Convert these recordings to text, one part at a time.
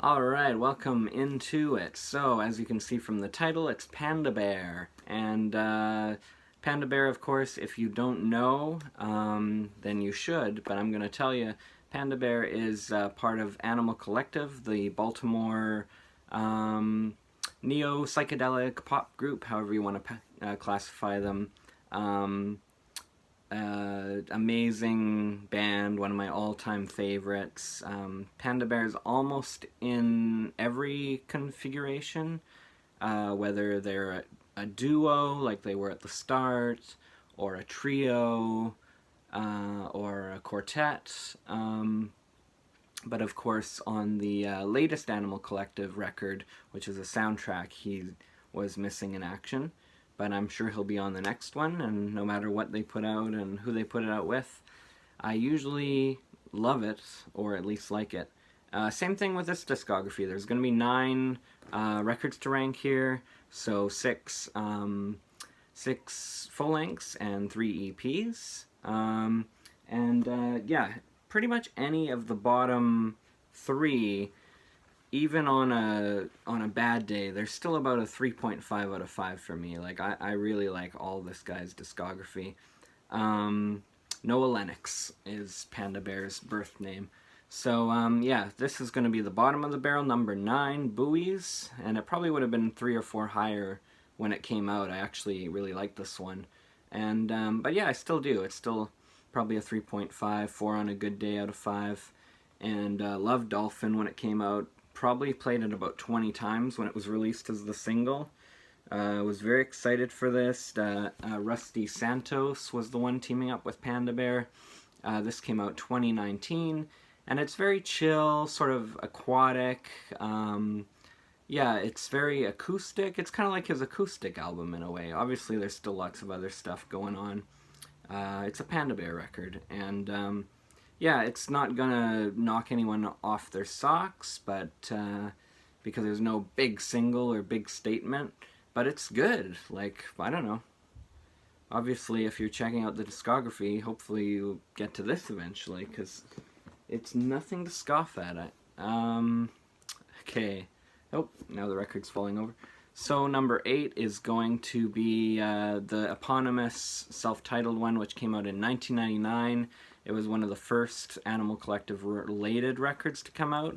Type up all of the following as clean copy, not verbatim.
Alright, welcome into it. So, as you can see from the title, it's Panda Bear. And Panda Bear, of course, if you don't know, then you should, but I'm going to tell you, Panda Bear is part of Animal Collective, the Baltimore neo-psychedelic pop group, however you want to classify them. Amazing band, one of my all-time favorites. Panda Bear's almost in every configuration, whether they're a duo like they were at the start, or a trio, or a quartet. But of course, on the latest Animal Collective record, which is a soundtrack, he was missing in action. But I'm sure he'll be on the next one, and no matter what they put out and who they put it out with, I usually love it, or at least like it. Same thing with this discography. There's going to be 9 records to rank here, so 6 full lengths and 3 EPs. Yeah, pretty much any of the bottom 3, even on a bad day, there's still about a 3.5 out of 5 for me. Like, I really like all this guy's discography. Noah Lennox is Panda Bear's birth name. So, yeah, this is going to be the bottom of the barrel, number 9, Buoys, and it probably would have been 3 or 4 higher when it came out. I actually really liked this one. And, but yeah, I still do. It's still probably a 3.5, 4 on a good day out of 5. And loved Dolphin when it came out. Probably played it about 20 times when it was released as the single. Was very excited for this. Rusty Santos was the one teaming up with Panda Bear. This came out 2019, and it's very chill, sort of aquatic. Yeah, it's very acoustic. It's kind of like his acoustic album in a way. Obviously, there's still lots of other stuff going on. It's a Panda Bear record, and yeah, it's not gonna knock anyone off their socks, but because there's no big single or big statement, but it's good. Like, I don't know. Obviously, if you're checking out the discography, hopefully you get to this eventually, because it's nothing to scoff at. Okay. Oh, now the record's falling over. So number 8 is going to be the eponymous self-titled one, which came out in 1999. It was one of the first Animal Collective related records to come out.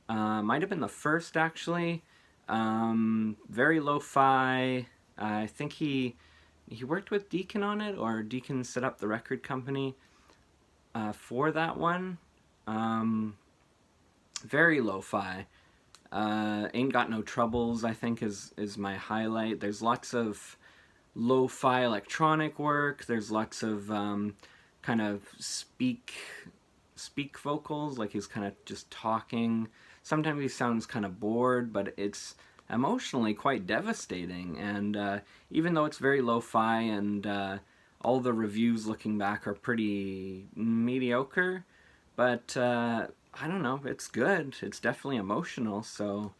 Might have been the first, actually. Very lo-fi. I think he worked with Deacon on it, or Deacon set up the record company for that one. Very lo-fi. Ain't Got No Troubles, I think, is my highlight. There's lots of lo-fi electronic work. There's lots of kind of speak vocals, like he's kind of just talking. Sometimes he sounds kind of bored, but it's emotionally quite devastating. And even though it's very lo-fi, and all the reviews looking back are pretty mediocre, but I don't know, it's good. It's definitely emotional, so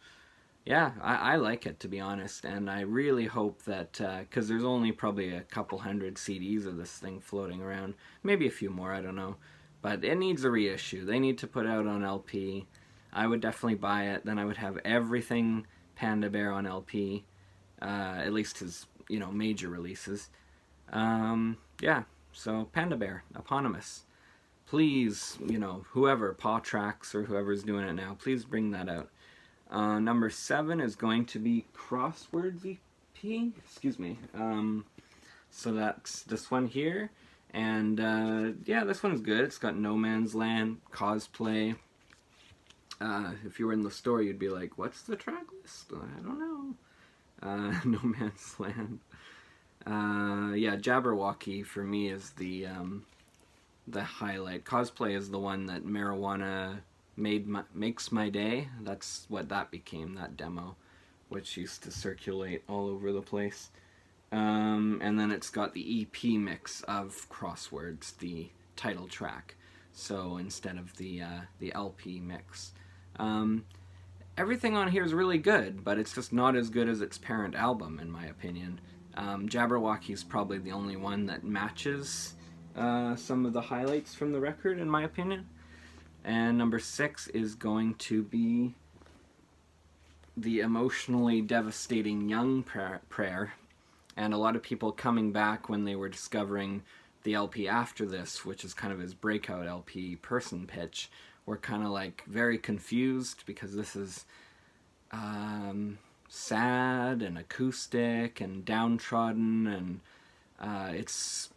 yeah, I like it, to be honest, and I really hope that, because there's only probably a couple hundred CDs of this thing floating around, maybe a few more, I don't know, but it needs a reissue. They need to put it out on LP. I would definitely buy it, then I would have everything Panda Bear on LP, at least his, major releases. Yeah, so Panda Bear, eponymous. Please, whoever, Paw Tracks or whoever's doing it now, please bring that out. Number 7 is going to be Crosswords EP. Excuse me. So that's this one here. And yeah, this one's good. It's got No Man's Land, Cosplay. If you were in the store, you'd be like, what's the track list? I don't know. No Man's Land. Yeah, Jabberwocky for me is the highlight. Cosplay is the one that Marijuana makes my day. That's what that became, that demo, which used to circulate all over the place. And then it's got the EP mix of Crosswords, the title track, so instead of the LP mix. Everything on here is really good, but it's just not as good as its parent album, in my opinion. Jabberwocky's probably the only one that matches some of the highlights from the record, in my opinion. And number 6 is going to be the emotionally devastating Young Prayer, and a lot of people coming back when they were discovering the LP after this, which is kind of his breakout LP, Person Pitch, were kind of like very confused because this is sad and acoustic and downtrodden, and it's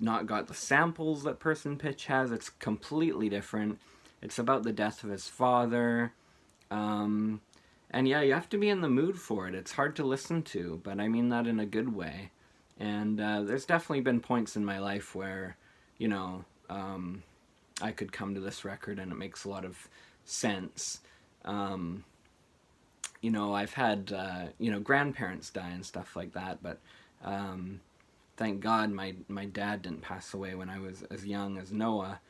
not got the samples that Person Pitch has. It's completely different. It's about the death of his father. And yeah, you have to be in the mood for it. It's hard to listen to, but I mean that in a good way. And there's definitely been points in my life where, you know, I could come to this record and it makes a lot of sense. You know, I've had, you know, grandparents die and stuff like that, but thank God my dad didn't pass away when I was as young as Noah.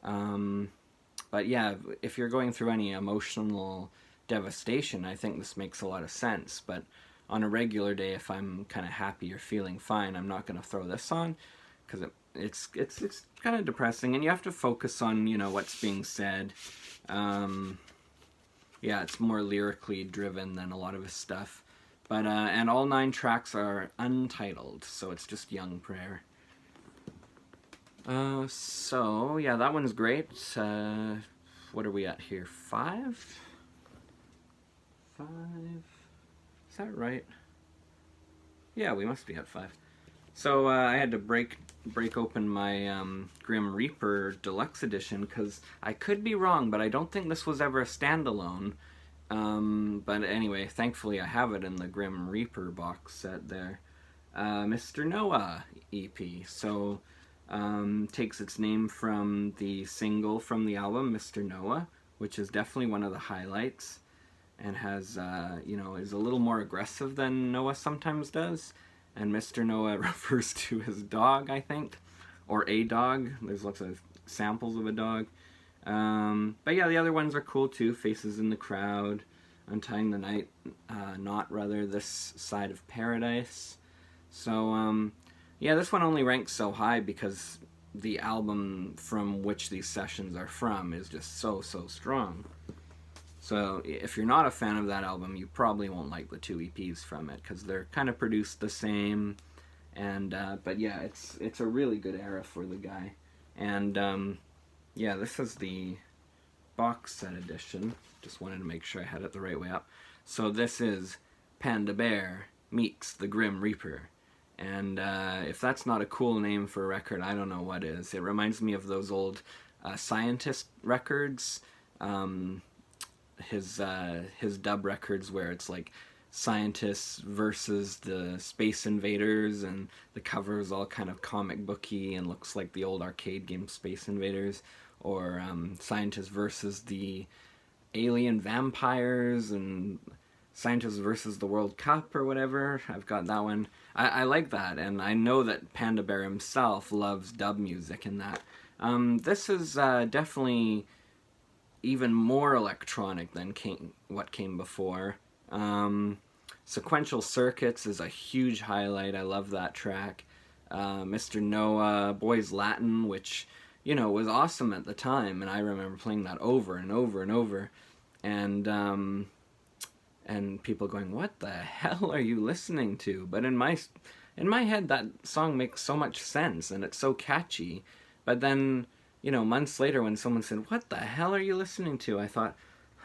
But yeah, if you're going through any emotional devastation, I think this makes a lot of sense. But on a regular day, if I'm kind of happy or feeling fine, I'm not going to throw this on, because it's kind of depressing, and you have to focus on, you know, what's being said. Yeah, it's more lyrically driven than a lot of his stuff. But and all 9 tracks are untitled, so it's just Young Prayer. So yeah, that one's great. What are we at here? 5? 5? Is that right? Yeah, we must be at 5. So I had to break open my Grim Reaper Deluxe Edition, because I could be wrong, but I don't think this was ever a standalone. But anyway, thankfully I have it in the Grim Reaper box set there. Mr. Noah EP. So takes its name from the single from the album, Mr. Noah, which is definitely one of the highlights, and has, you know, is a little more aggressive than Noah sometimes does. And Mr. Noah refers to his dog, I think, or a dog. There's lots of samples of a dog. But yeah, the other ones are cool too. Faces in the Crowd, Untying the Night Knot, rather, This Side of Paradise. So, yeah, this one only ranks so high because the album from which these sessions are from is just so strong. So if you're not a fan of that album, you probably won't like the 2 EPs from it, because they're kind of produced the same. And but yeah, it's a really good era for the guy. And yeah, this is the box set edition. Just wanted to make sure I had it the right way up. So this is Panda Bear meets the Grim Reaper. And if that's not a cool name for a record, I don't know what is. It reminds me of those old Scientist records. His dub records where it's like scientists versus the space invaders, and the cover is all kind of comic booky and looks like the old arcade game Space Invaders, or scientists versus the alien vampires, and scientists versus the World Cup or whatever. I've got that one. I like that, and I know that Panda Bear himself loves dub music in that. This is definitely even more electronic than what came before. Sequential Circuits is a huge highlight. I love that track. Mr. Noah, Boys Latin, which, you know, was awesome at the time, and I remember playing that over and over and over. And people going, "What the hell are you listening to?" But in my head, that song makes so much sense, and it's so catchy. But then, you know, months later when someone said, "What the hell are you listening to?" I thought,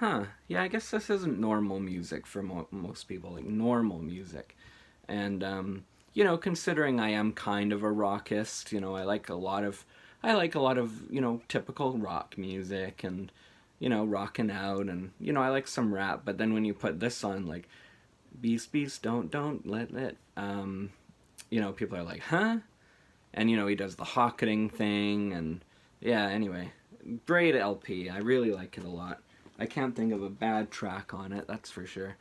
yeah, I guess this isn't normal music for most people, like normal music. And, you know, considering I am kind of a rockist, you know, I like a lot of, you know, typical rock music, and, you know, rocking out, and, you know, I like some rap. But then when you put this on, like, beast, don't let, you know, people are like, huh? And, you know, he does the hocketing thing, and yeah, anyway, great LP. I really like it a lot. I can't think of a bad track on it, that's for sure.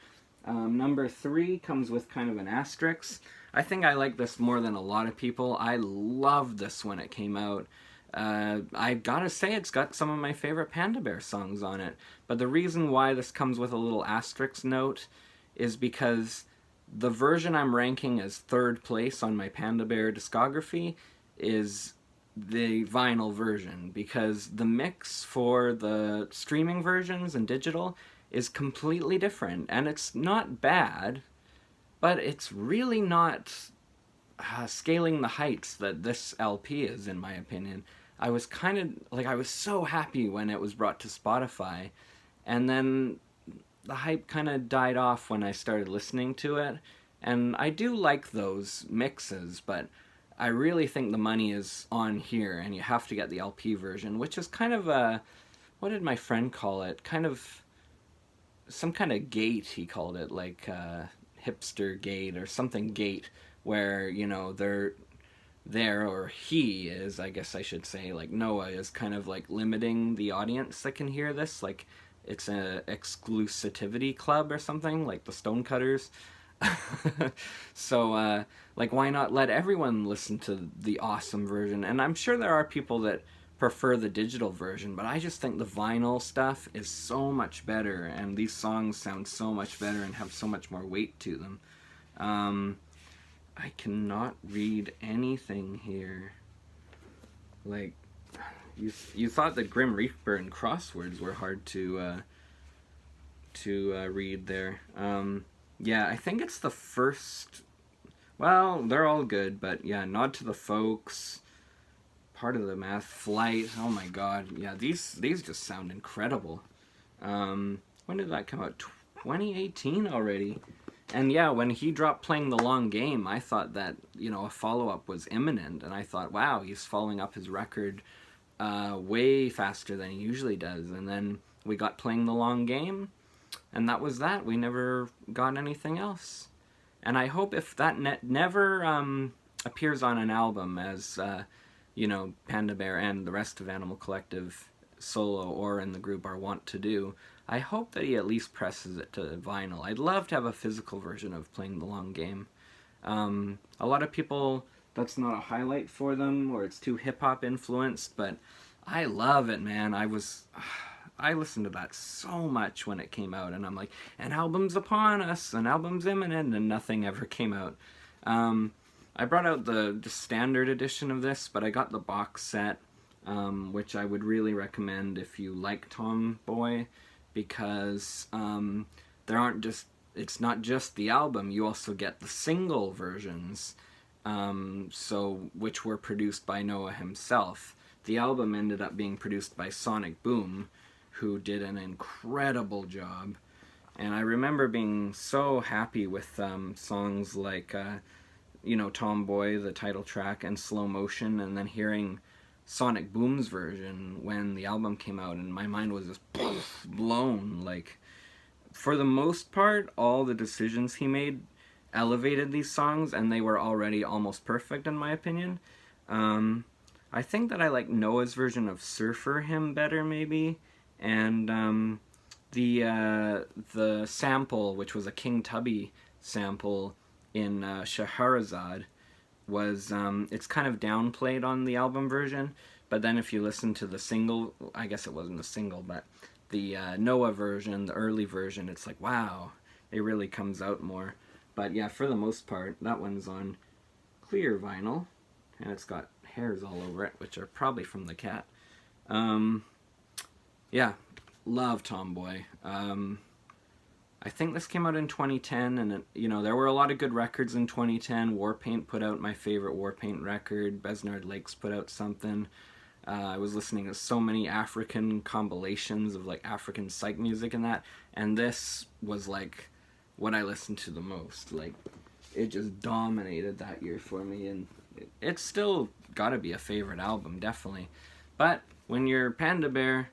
Number 3 comes with kind of an asterisk. I think I like this more than a lot of people. I loved this when it came out. I gotta say, it's got some of my favorite Panda Bear songs on it. But the reason why this comes with a little asterisk note is because the version I'm ranking as 3rd place on my Panda Bear discography is the vinyl version, because the mix for the streaming versions and digital is completely different. And it's not bad, but it's really not scaling the heights that this LP is, in my opinion. I was kind of like, I was so happy when it was brought to Spotify, and then the hype kind of died off when I started listening to it. And I do like those mixes, but I really think the money is on here, and you have to get the LP version, which is kind of a, what did my friend call it? Kind of some kind of gate, he called it, like hipster gate or something gate, where, you know, they're there, or he is, I guess I should say, like Noah is kind of like limiting the audience that can hear this, like it's a exclusivity club or something, like the Stonecutters. So like, why not let everyone listen to the awesome version? And I'm sure there are people that prefer the digital version, but I just think the vinyl stuff is so much better, and these songs sound so much better and have so much more weight to them. I cannot read anything here. Like, you thought that Grim Reaper and crosswords were hard to read there. Yeah, I think it's the first. Well, they're all good, but yeah, Nod to the Folks, Part of the Math, Flight. Oh my God, yeah, these just sound incredible. When did that come out? 2018 already. And yeah, when he dropped Playing the Long Game, I thought that, you know, a follow-up was imminent, and I thought, wow, he's following up his record way faster than he usually does. And then we got Playing the Long Game, and that was that. We never got anything else. And I hope if that never appears on an album, as you know, Panda Bear and the rest of Animal Collective, solo or in the group, are wont to do, I hope that he at least presses it to vinyl. I'd love to have a physical version of Playing the Long Game. A lot of people, that's not a highlight for them, or it's too hip-hop influenced, but I love it, man. I listened to that so much when it came out, and I'm like, an album's upon us, an album's imminent, and nothing ever came out. I brought out the standard edition of this, but I got the box set, which I would really recommend if you like Tomboy, because it's not just the album, you also get the single versions, which were produced by Noah himself. The album ended up being produced by Sonic Boom, who did an incredible job. And I remember being so happy with songs like, you know, Tomboy, the title track, and Slow Motion, and then hearing Sonic Boom's version when the album came out, and my mind was just blown. Like, for the most part, all the decisions he made elevated these songs, and they were already almost perfect in my opinion. I think that I like Noah's version of Surfer Him better, maybe, and the sample, which was a King Tubby sample in Scheherazade, was it's kind of downplayed on the album version, but then if you listen to the single, I guess it wasn't a single, but the Noah version, the early version, it's like, wow, it really comes out more. But yeah, for the most part, that one's on clear vinyl, and it's got hairs all over it, which are probably from the cat. Yeah, love Tomboy. I think this came out in 2010, and you know, there were a lot of good records in 2010. Warpaint put out my favorite Warpaint record. Besnard Lakes put out something. I was listening to so many African compilations of like African psych music and that, and this was like what I listened to the most. Like, it just dominated that year for me, and it's still gotta be a favorite album, definitely. But when you're Panda Bear,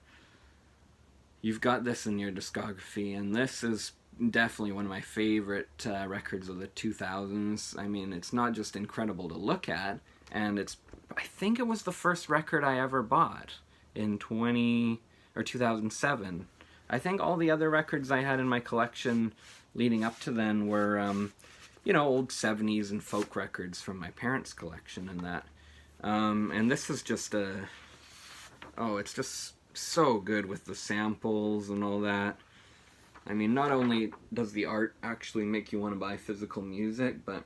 you've got this in your discography, and this is definitely one of my favorite records of the 2000s. I mean, it's not just incredible to look at, and I think it was the first record I ever bought in 2007. I think all the other records I had in my collection leading up to then were, you know, old 70s and folk records from my parents' collection and that. And this is just it's just so good with the samples and all that. I mean, not only does the art actually make you want to buy physical music, but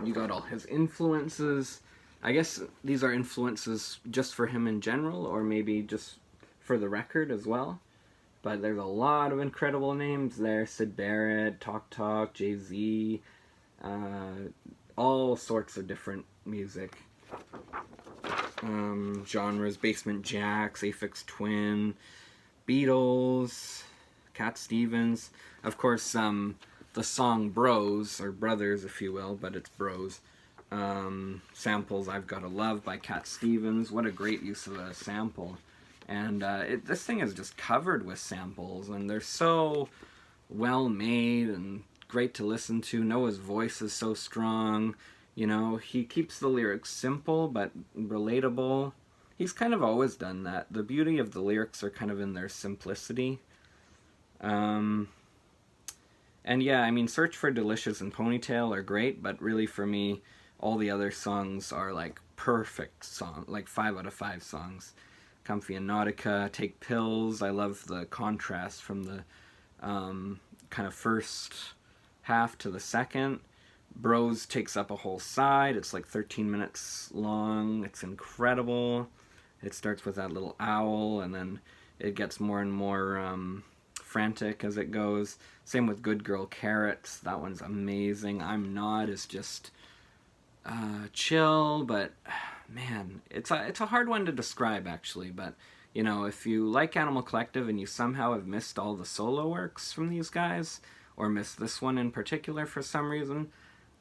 you got all his influences. I guess these are influences just for him in general, or maybe just for the record as well. But there's a lot of incredible names there. Syd Barrett, Talk Talk, Jay-Z, all sorts of different music. Genres, Basement Jaxx, Aphex Twin, Beatles, Cat Stevens. Of course, the song Bros, or Brothers if you will, but it's Bros. Samples I've Gotta Love by Cat Stevens. What a great use of a sample. And this thing is just covered with samples, and they're so well made and great to listen to. Noah's voice is so strong. You know, he keeps the lyrics simple but relatable. He's kind of always done that. The beauty of the lyrics are kind of in their simplicity. And yeah, I mean, Search for Delicious and Ponytail are great, but really for me, all the other songs are like perfect songs, like 5 out of 5 songs. Comfy and Nautica, Take Pills. I love the contrast from the kind of first half to the second. Bros takes up a whole side. It's like 13 minutes long. It's incredible. It starts with that little owl, and then it gets more and more frantic as it goes. Same with Good Girl Carrots. That one's amazing. I'm Not is just chill, but man, it's a hard one to describe actually. But you know, if you like Animal Collective and you somehow have missed all the solo works from these guys, or missed this one in particular for some reason,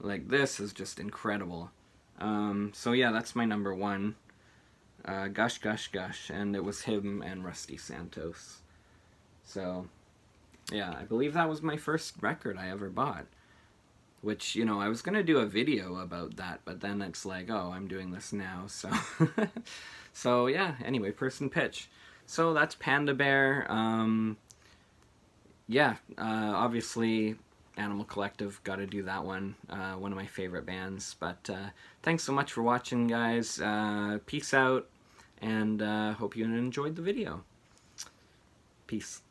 like, this is just incredible. So yeah, that's my number 1. Gush Gush Gush, and it was him and Rusty Santos. So yeah, I believe that was my first record I ever bought. Which, you know, I was gonna do a video about that, but then it's like, oh, I'm doing this now, so... So yeah, anyway, person pitch. So that's Panda Bear. Yeah, obviously Animal Collective, gotta do that one. One of my favorite bands. But thanks so much for watching, guys. Peace out, and hope you enjoyed the video. Peace.